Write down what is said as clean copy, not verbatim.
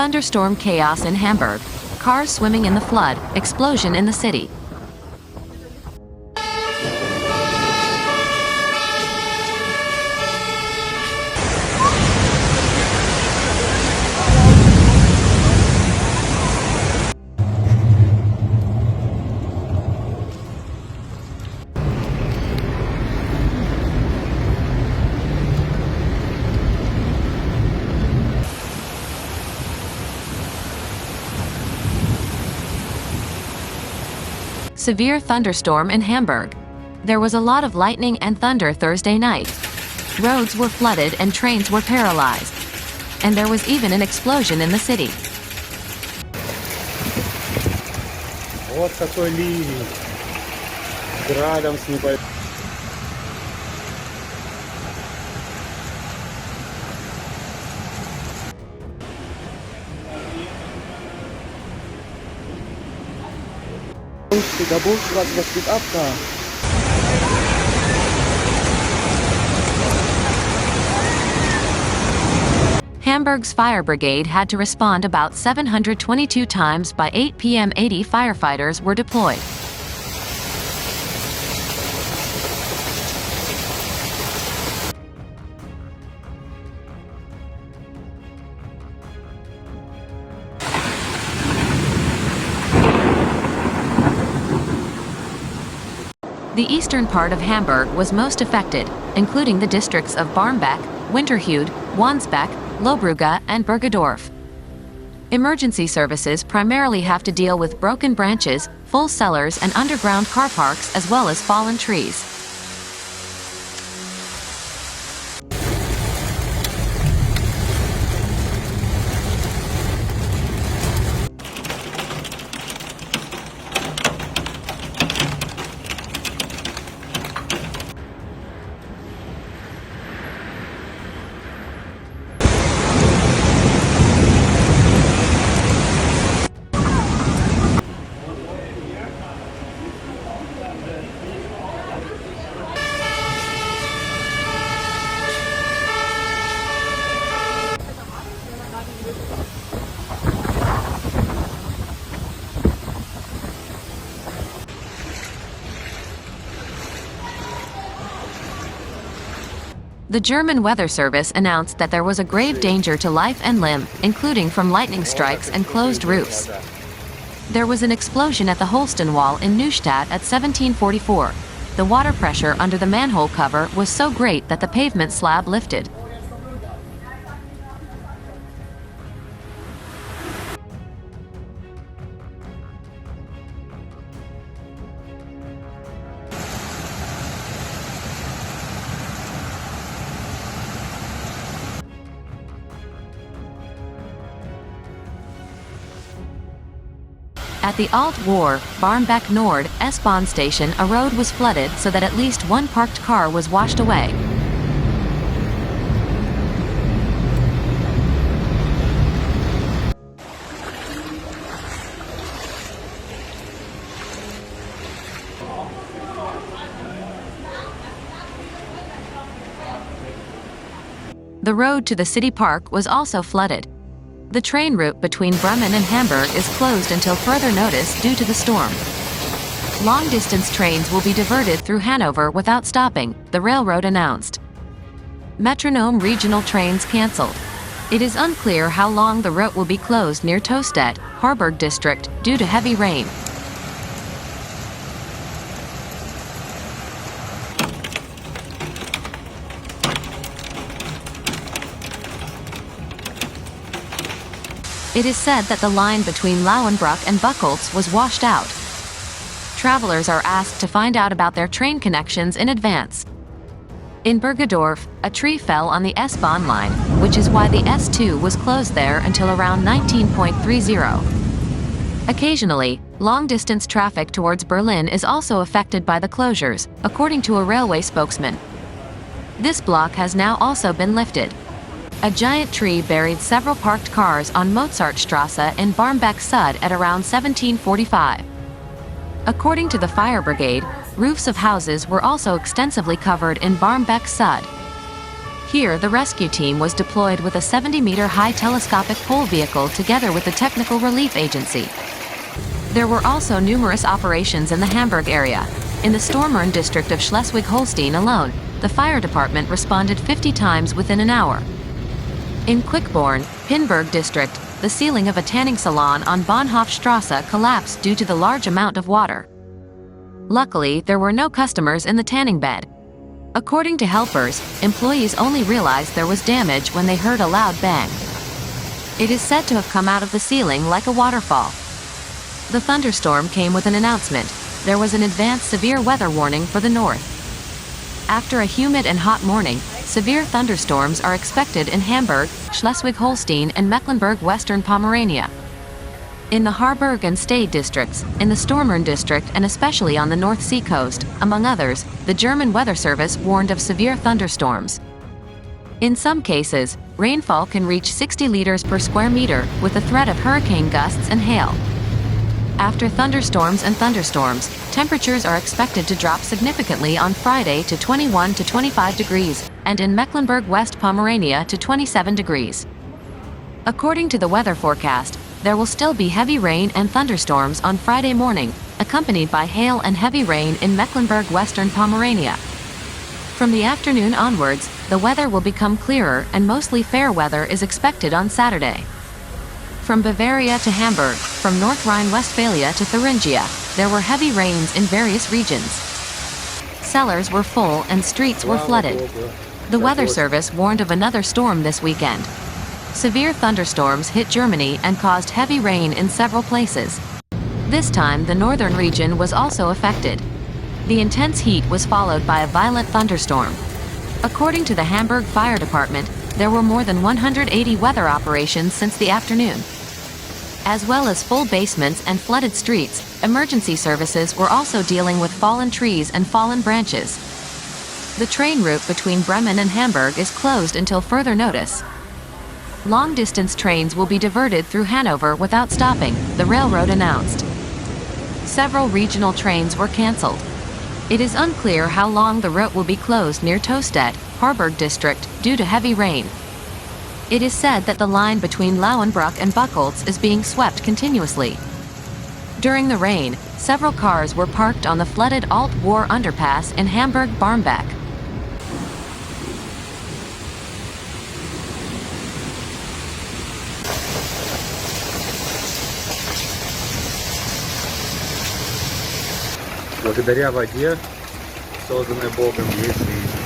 Thunderstorm chaos in Hamburg. Cars swimming in the flood, explosion in the city. Severe thunderstorm in Hamburg. There was a lot of lightning and thunder Thursday night. Roads were flooded and trains were paralyzed. And there was even an explosion in the city. Вот какой ливень. Градом с небольшим. Was geht ab da? Hamburg's fire brigade had to respond about 722 times by 8 p.m. 80 firefighters were deployed. The eastern part of Hamburg was most affected, including the districts of Barmbek, Winterhude, Wandsbek, Lohbrugge, and Bergedorf. Emergency services primarily have to deal with broken branches, full cellars, and underground car parks, as well as fallen trees. The German Weather Service announced that there was a grave danger to life and limb, including from lightning strikes and closed roofs. There was an explosion at the Holsten Wall in Neustadt at 1744. The water pressure under the manhole cover was so great that the pavement slab lifted. At the Alt-War, Barmbek Nord, S-Bahn station, a road was flooded so that at least one parked car was washed away. The road to the city park was also flooded. The train route between Bremen and Hamburg is closed until further notice due to the storm. Long-distance trains will be diverted through Hanover without stopping, the railroad announced. Metronome regional trains cancelled. It is unclear how long the route will be closed near Tostedt, Harburg district, due to heavy rain. It is said that the line between Lauenbruck and Buchholz was washed out. Travelers are asked to find out about their train connections in advance. In Bergedorf, a tree fell on the S-Bahn line, which is why the S2 was closed there until around 19.30. Occasionally, long-distance traffic towards Berlin is also affected by the closures, according to a railway spokesman. This block has now also been lifted. A giant tree buried several parked cars on Mozartstrasse in Barmbek Sud at around 1745. According to the fire brigade, roofs of houses were also extensively covered in Barmbek Sud. Here, the rescue team was deployed with a 70-meter-high telescopic pole vehicle together with the Technical Relief Agency. There were also numerous operations in the Hamburg area. In the Stormern district of Schleswig-Holstein alone, the fire department responded 50 times within an hour. In Quickborn, Pinburg district, the ceiling of a tanning salon on Bahnhofstrasse collapsed due to the large amount of water. Luckily, there were no customers in the tanning bed. According to helpers, employees only realized there was damage when they heard a loud bang. It is said to have come out of the ceiling like a waterfall. The thunderstorm came with an announcement. There was an advanced severe weather warning for the north. After a humid and hot morning, severe thunderstorms are expected in Hamburg, Schleswig-Holstein, and Mecklenburg-Western Pomerania. In the Harburg and Stade districts, in the Stormern district, and especially on the North Sea coast, among others, the German Weather Service warned of severe thunderstorms. In some cases, rainfall can reach 60 liters per square meter, with the threat of hurricane gusts and hail. After thunderstorms and thunderstorms, temperatures are expected to drop significantly on Friday to 21 to 25 degrees, and in Mecklenburg-West Pomerania to 27 degrees. According to the weather forecast, there will still be heavy rain and thunderstorms on Friday morning, accompanied by hail and heavy rain in Mecklenburg-Western Pomerania. From the afternoon onwards, the weather will become clearer and mostly fair weather is expected on Saturday. From Bavaria to Hamburg, from North Rhine-Westphalia to Thuringia, there were heavy rains in various regions. Cellars were full and streets were flooded. The Weather Service warned of another storm this weekend. Severe thunderstorms hit Germany and caused heavy rain in several places. This time, the northern region was also affected. The intense heat was followed by a violent thunderstorm. According to the Hamburg Fire Department, there were more than 180 weather operations since the afternoon. As well as full basements and flooded streets, emergency services were also dealing with fallen trees and fallen branches. The train route between Bremen and Hamburg is closed until further notice. Long-distance trains will be diverted through Hanover without stopping, the railroad announced. Several regional trains were cancelled. It is unclear how long the route will be closed near Tostedt, Harburg district, due to heavy rain. It is said that the line between Lauenbruck and Buchholz is being swept continuously. During the rain, several cars were parked on the flooded Alt-War underpass in Hamburg-Barmbek. Благодаря воде, созданной Богом, есть жизнь.